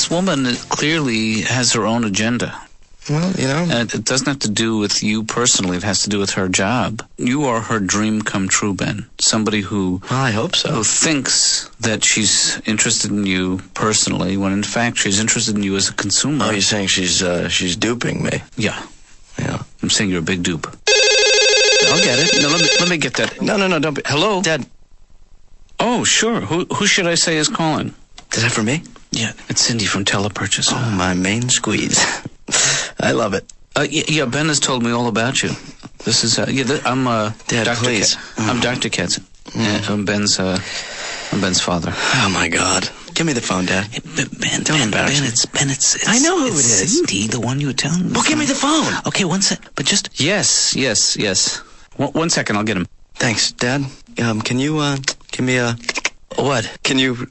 this woman clearly has her own agenda. Well, you know. And it doesn't have to do with you personally. It has to do with her job. You are her dream come true, Ben. Somebody who... Well, I hope so. Who thinks that she's interested in you personally, when in fact she's interested in you as a consumer. Oh, you're saying she's duping me? Yeah. Yeah. I'm saying you're a big dupe. I'll get it. No, let me get that. No, don't be... Hello? Dad. Oh, sure. Who should I say is calling? Is that for me? Yeah, it's Cindy from TelePurchases. Oh, my main squeeze. I love it. Yeah, Ben has told me all about you. This is, I'm, Dad, Dr. please. I'm Dr. Katz. I'm Ben's father. Oh, my God. Give me the phone, Dad. Hey, Ben, Don't embarrass me. It's I know who it is. Cindy, the one you were telling me. Well, give me the phone. Okay, one sec. But just... Yes. One second, I'll get him. Thanks, Dad. Can you, give me a... What? Can you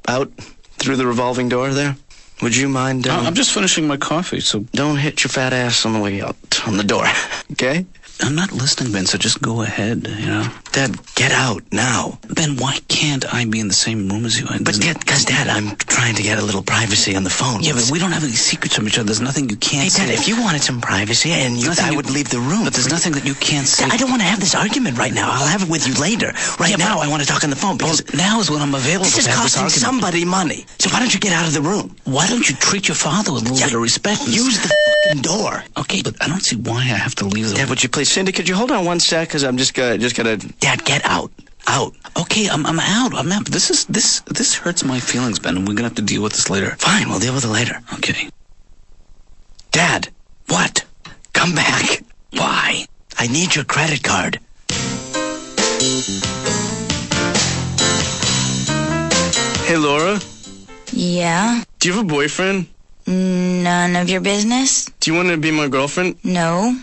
out through the revolving door there? Would you mind... I'm just finishing my coffee, so... Don't hit your fat ass on the way out on the door, okay? I'm not listening, Ben, so just go ahead, you know? Dad, get out now. Ben, why can't I be in the same room as you? Because, Dad, I'm trying to get a little privacy on the phone. Yeah, but we don't have any secrets from each other. There's nothing you can't say. Hey, Dad, if you wanted some privacy, I would leave the room. But there's nothing that you can't say. Dad, I don't want to have this argument right now. I'll have it with you later. Right now, I want to talk on the phone because... now is when I'm available to have this argument. This is costing somebody money. So why don't you get out of the room? Why don't you treat your father with a little bit of respect? Use the fucking door. Okay, but I don't see why I have to leave the room. Dad, would you please... Cindy, could you hold on one sec? Because I'm just gonna... Dad, get out. Out. Okay, I'm out. I'm out. But this hurts my feelings, Ben, and we're gonna have to deal with this later. Fine, we'll deal with it later. Okay. Dad. What? Come back. Why? I need your credit card. Hey, Laura? Yeah? Do you have a boyfriend? None of your business? Do you want to be my girlfriend? No.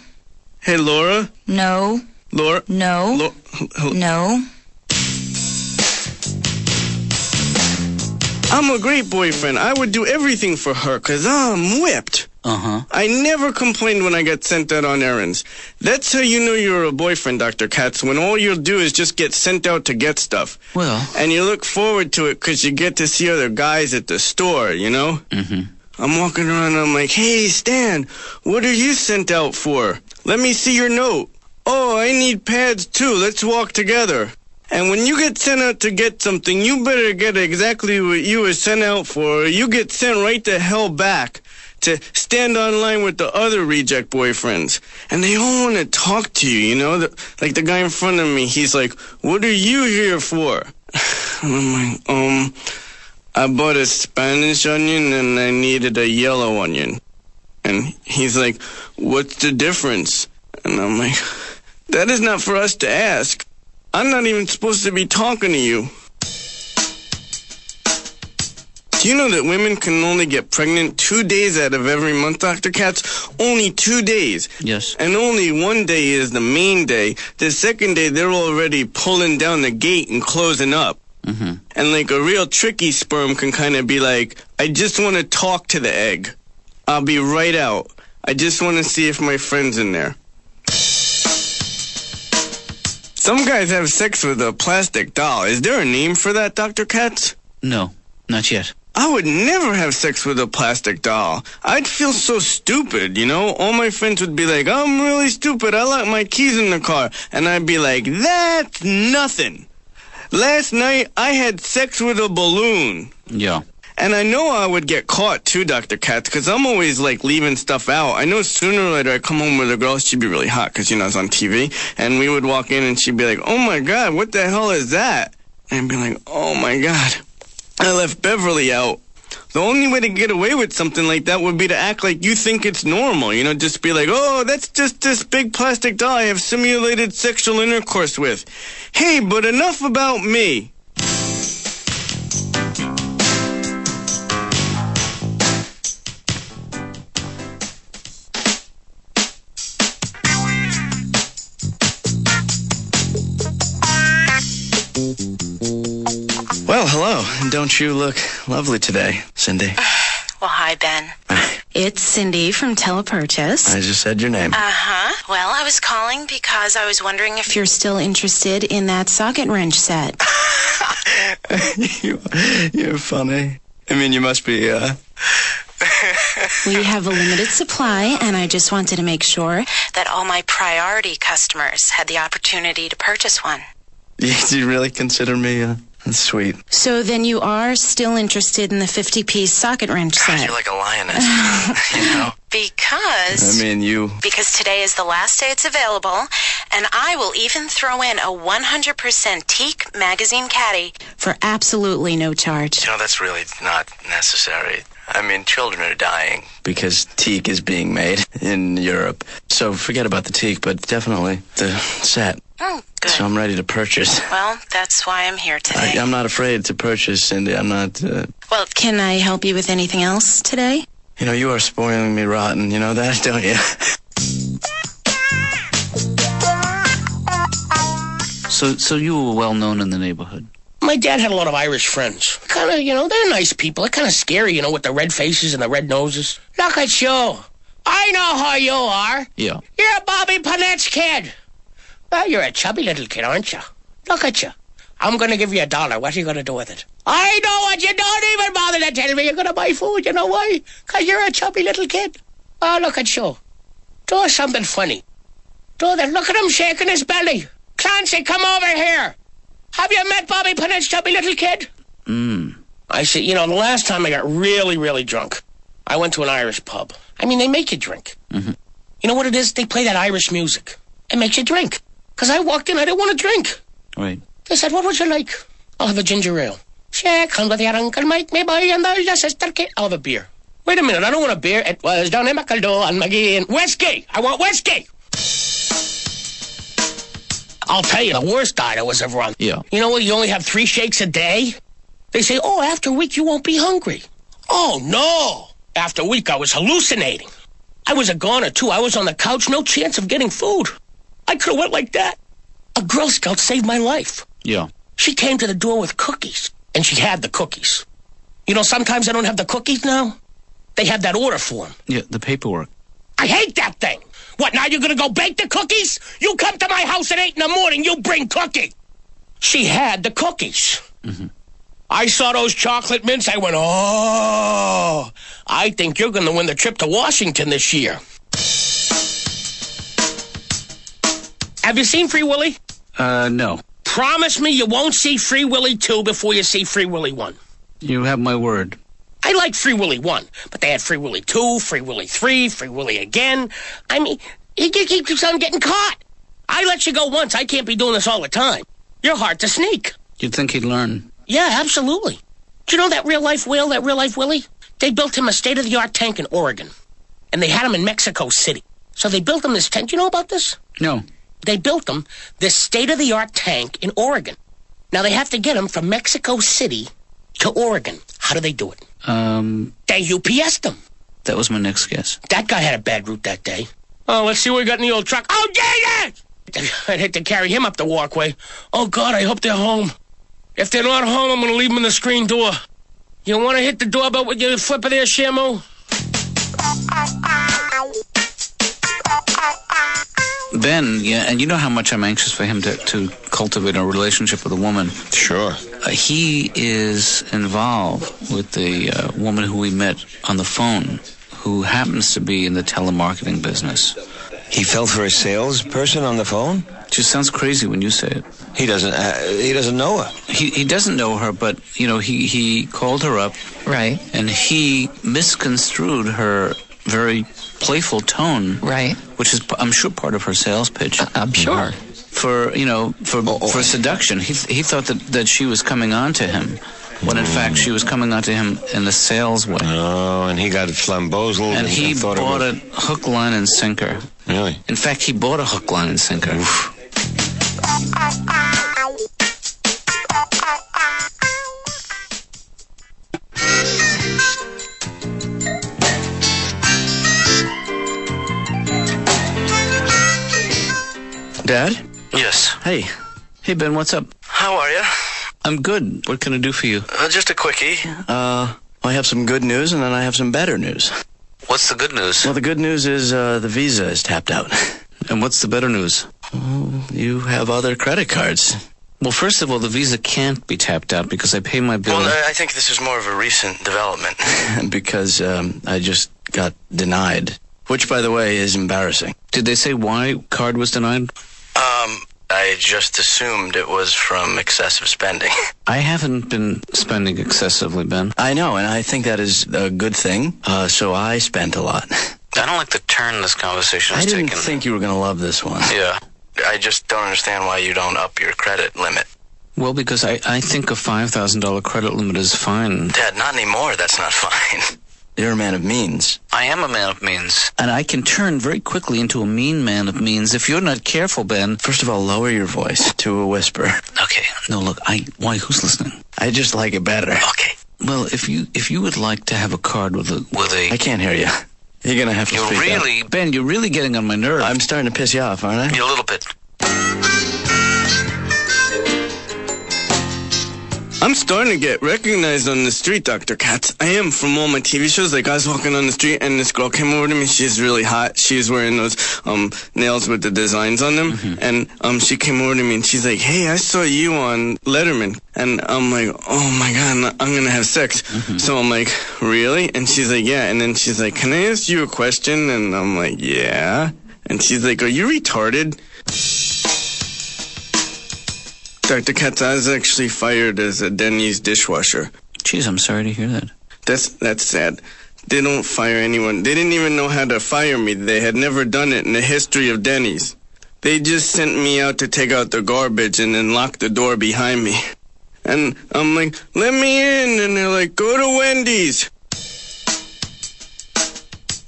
Hey, Laura? No. Laura? No. No. I'm a great boyfriend. I would do everything for her, 'cause I'm whipped. Uh-huh. I never complained when I got sent out on errands. That's how you know you're a boyfriend, Dr. Katz, when all you'll do is just get sent out to get stuff. Well... And you look forward to it 'cause you get to see other guys at the store, you know? Mm-hmm. I'm walking around and I'm like, hey, Stan, what are you sent out for? Let me see your note. Oh, I need pads too. Let's walk together. And when you get sent out to get something, you better get exactly what you were sent out for, or you get sent right the hell back to stand online with the other reject boyfriends. And they all want to talk to you, you know? Like the guy in front of me, he's like, what are you here for? And I'm like, I bought a Spanish onion and I needed a yellow onion. And he's like, what's the difference? And I'm like, that is not for us to ask. I'm not even supposed to be talking to you. Do you know that women can only get pregnant 2 days out of every month, Dr. Katz? Only 2 days. Yes. And only one day is the main day. The second day, they're already pulling down the gate and closing up. Mm-hmm. And like a real tricky sperm can kind of be like, I just want to talk to the egg. I'll be right out. I just want to see if my friend's in there. Some guys have sex with a plastic doll. Is there a name for that, Dr. Katz? No, not yet. I would never have sex with a plastic doll. I'd feel so stupid, you know? All my friends would be like, I'm really stupid. I locked my keys in the car. And I'd be like, that's nothing. Last night, I had sex with a balloon. Yeah. And I know I would get caught, too, Dr. Katz, because I'm always, like, leaving stuff out. I know sooner or later I come home with a girl, she'd be really hot, because, you know, I was on TV, and we would walk in, and she'd be like, oh, my God, what the hell is that? And I'd be like, oh, my God, I left Beverly out. The only way to get away with something like that would be to act like you think it's normal, you know, just be like, oh, that's just this big plastic doll I have simulated sexual intercourse with. Hey, but enough about me. Well, hello. Don't you look lovely today, Cindy? Well, hi, Ben. It's Cindy from TelePurchase. I just said your name. Uh-huh. Well, I was calling because I was wondering if you're still interested in that socket wrench set. You're funny. I mean, you must be, We have a limited supply, and I just wanted to make sure that all my priority customers had the opportunity to purchase one. Do you really consider me, sweet? So then you are still interested in the 50-piece socket wrench set? You're like a lioness, you know? Because... Because today is the last day it's available, and I will even throw in a 100% teak magazine caddy for absolutely no charge. You know, that's really not necessary. I mean, children are dying because teak is being made in Europe. So forget about the teak, but definitely the set. Oh, good. So I'm ready to purchase. Well, that's why I'm here today. I'm not afraid to purchase, Cindy. I'm not... Well, can I help you with anything else today? You know, you are spoiling me rotten. You know that, don't you? So you were well known in the neighborhood. My dad had a lot of Irish friends. Kind of, you know, they're nice people. They're kind of scary, you know, with the red faces and the red noses. Look at you. I know how you are. Yeah. You're Bobby Pinette's kid. Well, you're a chubby little kid, aren't you? Look at you. I'm going to give you $1. What are you going to do with it? I know what you don't even bother to tell me. You're going to buy food. You know why? Because you're a chubby little kid. Oh, look at you. Do something funny. Do that. Look at him shaking his belly. Clancy, come over here. Have you met Bobby Pinette's chubby little kid? I said, you know, the last time I got really, really drunk, I went to an Irish pub. I mean, they make you drink. Mm-hmm. You know what it is? They play that Irish music. It makes you drink. Because I walked in, I didn't want to drink. Right. They said, what would you like? I'll have a ginger ale. Shake hands with your uncle Mike, me boy, and there's your sister Kate. I'll have a beer. Wait a minute, I don't want a beer. It was down in McEldoe and McGee and whiskey. I want whiskey. I'll tell you, the worst diet I was ever on. Yeah. You know what? You only have 3 shakes a day? They say, oh, after a week, you won't be hungry. Oh, no. After a week, I was hallucinating. I was a goner, too. I was on the couch, no chance of getting food. I could have went like that. A Girl Scout saved my life. Yeah. She came to the door with cookies, and she had the cookies. You know, sometimes I don't have the cookies now. They have that order form. Yeah, the paperwork. I hate that thing. What, now you're going to go bake the cookies? You come to my house at 8 in the morning, you bring cookie. She had the cookies. Mm-hmm. I saw those chocolate mints. I went, oh, I think you're going to win the trip to Washington this year. Have you seen Free Willy? No. Promise me you won't see Free Willy 2 before you see Free Willy 1. You have my word. I like Free Willy 1, but they had Free Willy 2, Free Willy 3, Free Willy again. I mean, he keeps on getting caught. I let you go once. I can't be doing this all the time. You're hard to sneak. You'd think he'd learn. Yeah, absolutely. Do you know that real-life whale, that real-life Willie? They built him a state-of-the-art tank in Oregon, and they had him in Mexico City. So they built him this tank. Do you know about this? No. They built him this state-of-the-art tank in Oregon. Now, they have to get him from Mexico City to Oregon. How do they do it? They UPS'd him. That was my next guess. That guy had a bad route that day. Oh, let's see what we got in the old truck. Oh, David! I'd hate to carry him up the walkway. Oh, God, I hope they're home. If they're not home, I'm going to leave them in the screen door. You want to hit the doorbell with your flipper there, Shamu? Ben, yeah, and you know how much I'm anxious for him to cultivate a relationship with a woman. Sure. He is involved with the woman who we met on the phone, who happens to be in the telemarketing business. He fell for a salesperson on the phone? Just sounds crazy when you say it. He doesn't know her. He doesn't know her, but, you know, he called her up. Right. And he misconstrued her very playful tone. Right. Which is, I'm sure, part of her sales pitch. I'm sure. For seduction. He thought that she was coming on to him, when in fact she was coming on to him in a sales way. Oh, and he got flamboozled. And he bought a hook, line, and sinker. Really? In fact, he bought a hook, line, and sinker. Oof. Dad? Yes. Hey, Ben, what's up? How are you? I'm good. What can I do for you? Just a quickie. I have some good news, and then I have some better news. What's the good news? Well, the good news is the visa is tapped out. And what's the better news? You have other credit cards. Well, first of all, the Visa can't be tapped out because I pay my bill. Well, I think this is more of a recent development because I just got denied, which, by the way, is embarrassing. Did they say why card was denied? I just assumed it was from excessive spending. I haven't been spending excessively, Ben. I know, and I think that is a good thing, so I spent a lot. I don't like the turn this conversation has taken. I taken. didn't think you were going to love this one. Yeah. I just don't understand why you don't up your credit limit. Well, because I think a $5,000 credit limit is fine. Dad, not anymore. That's not fine. You're a man of means. I am a man of means. And I can turn very quickly into a mean man of means if you're not careful, Ben. First of all, lower your voice to a whisper. Okay. No, look, why, who's listening? I just like it better. Okay. Well, if you would like to have a card with a... I can't hear you. You're going to have to speak up. Ben, you're really getting on my nerves. I'm starting to piss you off, aren't I? A little bit. I'm starting to get recognized on the street, Dr. Katz. I am from all my TV shows. Like, I was walking on the street, and this girl came over to me. She's really hot. She's wearing those nails with the designs on them. Mm-hmm. And she came over to me, and she's like, hey, I saw you on Letterman. And I'm like, oh, my God, I'm going to have sex. Mm-hmm. So I'm like, really? And she's like, yeah. And then she's like, can I ask you a question? And I'm like, yeah. And she's like, are you retarded? Dr. Katz, I was actually fired as a Denny's dishwasher. Jeez, I'm sorry to hear that. That's sad. They don't fire anyone. They didn't even know how to fire me. They had never done it in the history of Denny's. They just sent me out to take out the garbage and then lock the door behind me. And I'm like, let me in. And they're like, go to Wendy's.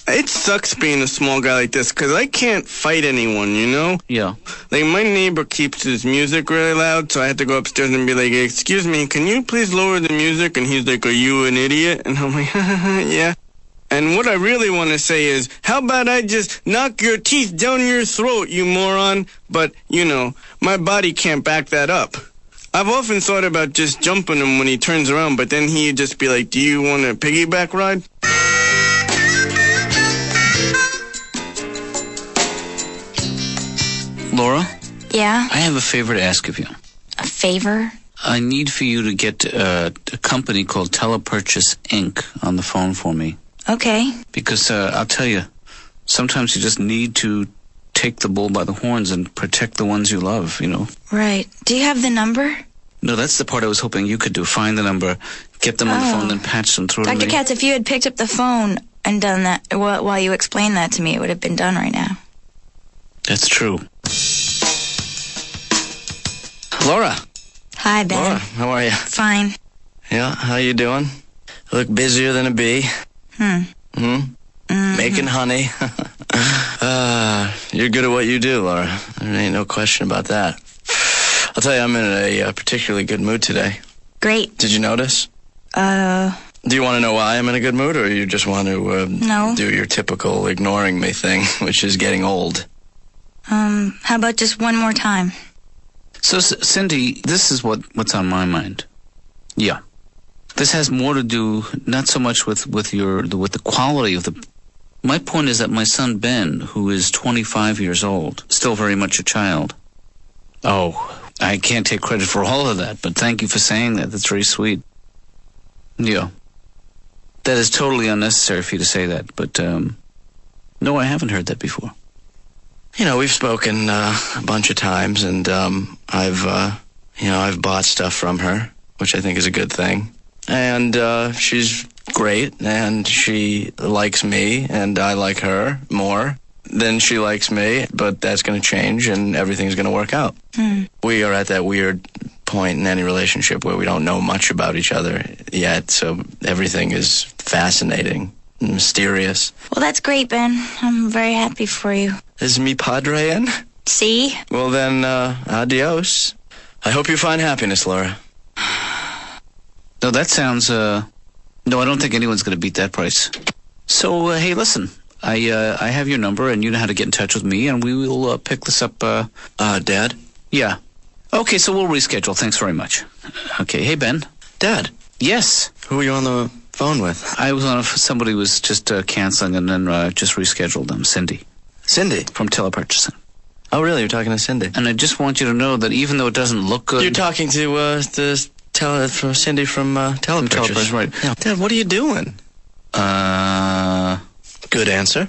It sucks being a small guy like this because I can't fight anyone, you know? Yeah. Like, my neighbor keeps his music really loud, so I had to go upstairs and be like, excuse me, can you please lower the music? And he's like, are you an idiot? And I'm like, yeah. And what I really want to say is, how about I just knock your teeth down your throat, you moron? But, you know, my body can't back that up. I've often thought about just jumping him when he turns around, but then he'd just be like, do you want a piggyback ride? Laura? Yeah? I have a favor to ask of you. A favor? I need for you to get a company called TelePurchase Inc. on the phone for me. Okay. Because I'll tell you, sometimes you just need to take the bull by the horns and protect the ones you love, you know. Right. Do you have the number? No, that's the part I was hoping you could do. Find the number, get them on the phone, then patch them through to me. Dr. Katz, if you had picked up the phone and done that while you explained that to me, it would have been done right now. That's true. Laura. Hi, Ben. Laura, how are you? Fine. Yeah, how you doing? You look busier than a bee. Making honey. You're good at what you do, Laura. There ain't no question about that. I'll tell you, I'm in a particularly good mood today. Great. Did you notice? Do you want to know why I'm in a good mood, or you just want to No. do your typical ignoring me thing, which is getting old? How about just one more time? So, Cindy, this is what's on my mind. Yeah. This has more to do, not so much with the quality of the... My point is that my son, Ben, who is 25 years old, still very much a child. Oh, I can't take credit for all of that, but thank you for saying that. That's very sweet. Yeah. That is totally unnecessary for you to say that, but, no, I haven't heard that before. You know, we've spoken a bunch of times, and I've bought stuff from her, which I think is a good thing. And she's great, and she likes me, and I like her more than she likes me, but that's going to change, and everything's going to work out. We are at that weird point in any relationship where we don't know much about each other yet, so everything is fascinating and mysterious. Well, that's great, Ben. I'm very happy for you. Is mi padre in? See? Well, then, adios. I hope you find happiness, Laura. No, that sounds, no, I don't think anyone's going to beat that price. So, hey, listen, I have your number, and you know how to get in touch with me, and we will pick this up, Dad? Yeah. Okay, so we'll reschedule. Thanks very much. Okay, hey, Ben. Dad? Yes. Who were you on the phone with? I was on somebody was just canceling and then just rescheduled them. Cindy. Cindy? From TelePurchasing. Oh, really? You're talking to Cindy? And I just want you to know that even though it doesn't look good... You're talking to for Cindy from TelePurchases. Right. Yeah. Dad, what are you doing? Good answer.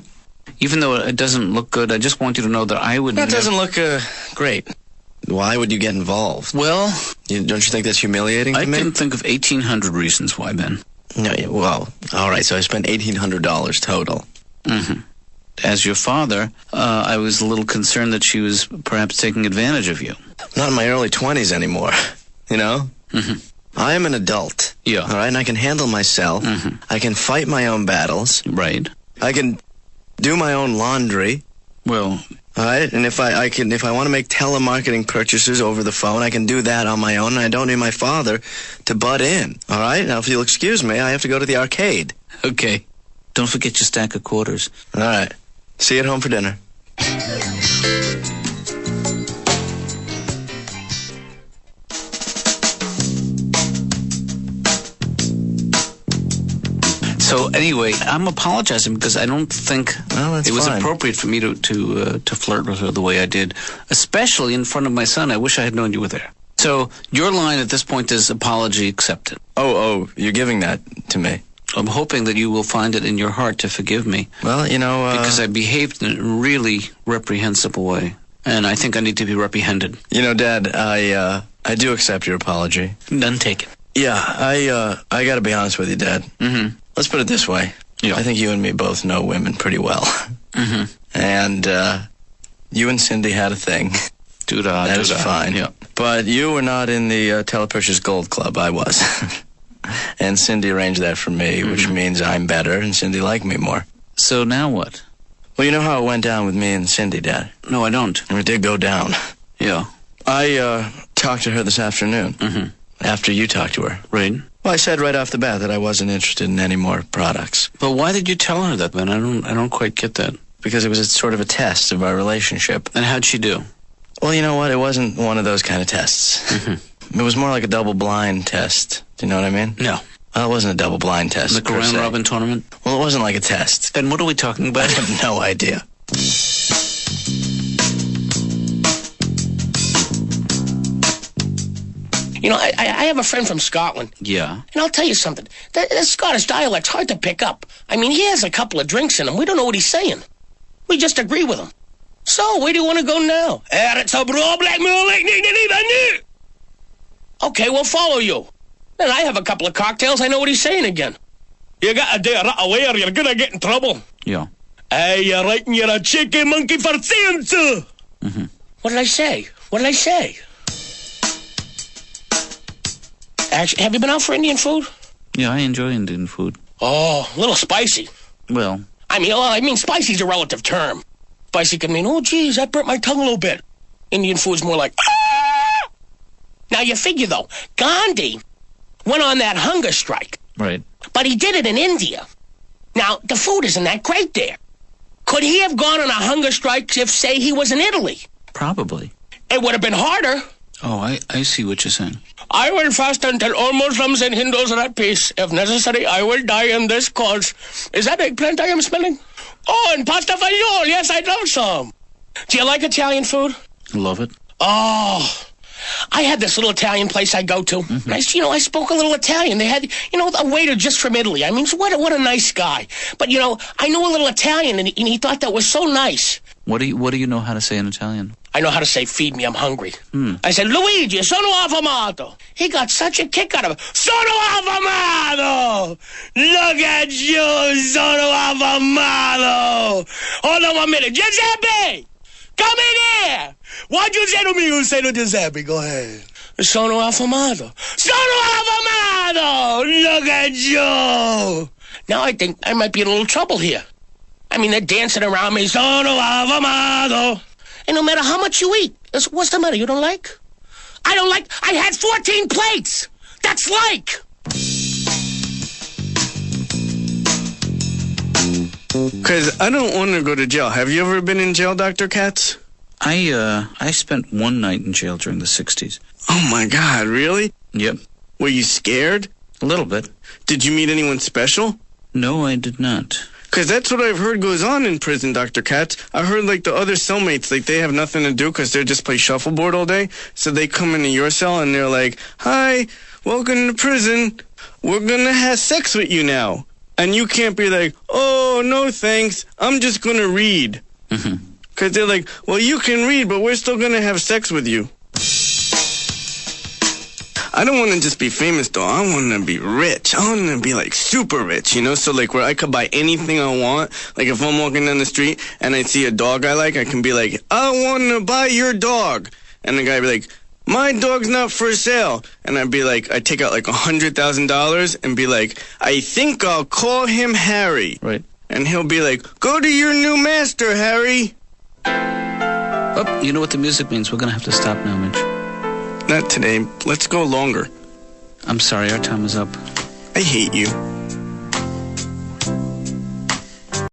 Even though it doesn't look good, I just want you to know that I would... That doesn't look great. Why would you get involved? Well... Don't you think that's humiliating to me? I can think of 1,800 reasons why, Ben. No, well, all right, so I spent $1,800 total. Mm-hmm. As your father, I was a little concerned that she was perhaps taking advantage of you. Not in my early 20s anymore, you know? Mm-hmm. I am an adult. Yeah. All right, and I can handle myself. Mm-hmm. I can fight my own battles. Right. I can do my own laundry. Well... All right, and if I want to make telemarketing purchases over the phone, I can do that on my own, and I don't need my father to butt in. All right? Now, if you'll excuse me, I have to go to the arcade. Okay. Don't forget your stack of quarters. All right. See you at home for dinner. So anyway, I'm apologizing because I don't think it was fine. appropriate for me to flirt with her the way I did, especially in front of my son. I wish I had known you were there. So your line at this point is apology accepted. Oh, you're giving that to me. I'm hoping that you will find it in your heart to forgive me. Well, you know... because I behaved in a really reprehensible way, and I think I need to be reprehended. You know, Dad, I do accept your apology. None taken. Yeah, I gotta be honest with you, Dad. Mm-hmm. Let's put it this way. Yeah. I think you and me both know women pretty well. Mm-hmm. And you and Cindy had a thing. That was fine. Yeah. But you were not in the TelePurchase Gold Club. I was. And Cindy arranged that for me, which means I'm better and Cindy liked me more. So now what? Well, you know how it went down with me and Cindy, Dad? No, I don't. And it did go down. Yeah. I talked to her this afternoon. Mm-hmm. After you talked to her. Right. Well, I said right off the bat that I wasn't interested in any more products. But why did you tell her that, Ben? I don't quite get that. Because it was sort of a test of our relationship. And how'd she do? Well, you know what? It wasn't one of those kind of tests. Mm-hmm. It was more like a double-blind test. Do you know what I mean? No. Well, it wasn't a double-blind test. The round robin tournament? Well, it wasn't like a test. Then what are we talking about? I have no idea. You know, I have a friend from Scotland. Yeah. And I'll tell you something. That Scottish dialect's hard to pick up. I mean, he has a couple of drinks in him. We don't know what he's saying. We just agree with him. So, where do you want to go now? Okay, we'll follow you. Then I have a couple of cocktails. I know what he's saying again. You got to do it away or you're going to get in trouble. Yeah. Hey, you're right and you're a cheeky monkey for saying so. Mm-hmm. What did I say? What did I say? Actually, have you been out for Indian food? Yeah, I enjoy Indian food. Oh, a little spicy. Well, I mean, spicy's a relative term. Spicy can mean, oh, geez, that burnt my tongue a little bit. Indian food's more like, ah! Now, you figure, though, Gandhi went on that hunger strike. right. But he did it in India. Now, the food isn't that great there. Could he have gone on a hunger strike if, say, he was in Italy? Probably. It would have been harder. Oh, I see what you're saying. I will fast until all Muslims and Hindus are at peace. If necessary, I will die in this cause. Is that eggplant I am smelling? Oh, and pasta fagioli. Yes, I'd love some. Do you like Italian food? Love it. Oh, I had this little Italian place I go to. Mm-hmm. I spoke a little Italian. They had, a waiter just from Italy. I mean, what a nice guy. But, I knew a little Italian, and he thought that was so nice. What do you know how to say in Italian? I know how to say, feed me, I'm hungry. I said, Luigi, sono affamato. He got such a kick out of it. Sono affamato! Look at you, sono affamato! Hold on 1 minute. Giuseppe! Come in here! What'd you say to me? You say to Giuseppe. Go ahead. Sono affamato. Sono affamato! Look at you! Now I think I might be in a little trouble here. I mean, they're dancing around me. Sono affamato. And no matter how much you eat, what's the matter? You don't like? I don't like. I had 14 plates. That's like. Because I don't want to go to jail. Have you ever been in jail, Dr. Katz? I spent one night in jail during the 60s. Oh, my God, really? Yep. Were you scared? A little bit. Did you meet anyone special? No, I did not. Because that's what I've heard goes on in prison, Dr. Katz. I heard, like, the other cellmates, like, they have nothing to do because they just play shuffleboard all day. So they come into your cell and they're like, hi, welcome to prison. We're going to have sex with you now. And you can't be like, oh, no thanks. I'm just going to read. Because they're like, well, you can read, but we're still going to have sex with you. I don't want to just be famous, though. I want to be rich. I want to be, like, super rich, you know? So, like, where I could buy anything I want. Like, if I'm walking down the street and I see a dog I like, I can be like, I want to buy your dog. And the guy be like, my dog's not for sale. And I'd be like, I'd take out, like, $100,000 and be like, I think I'll call him Harry. Right. And he'll be like, go to your new master, Harry. Oh, you know what the music means. We're going to have to stop now, Mitch. Not today. Let's go longer. I'm sorry, our time is up. I hate you.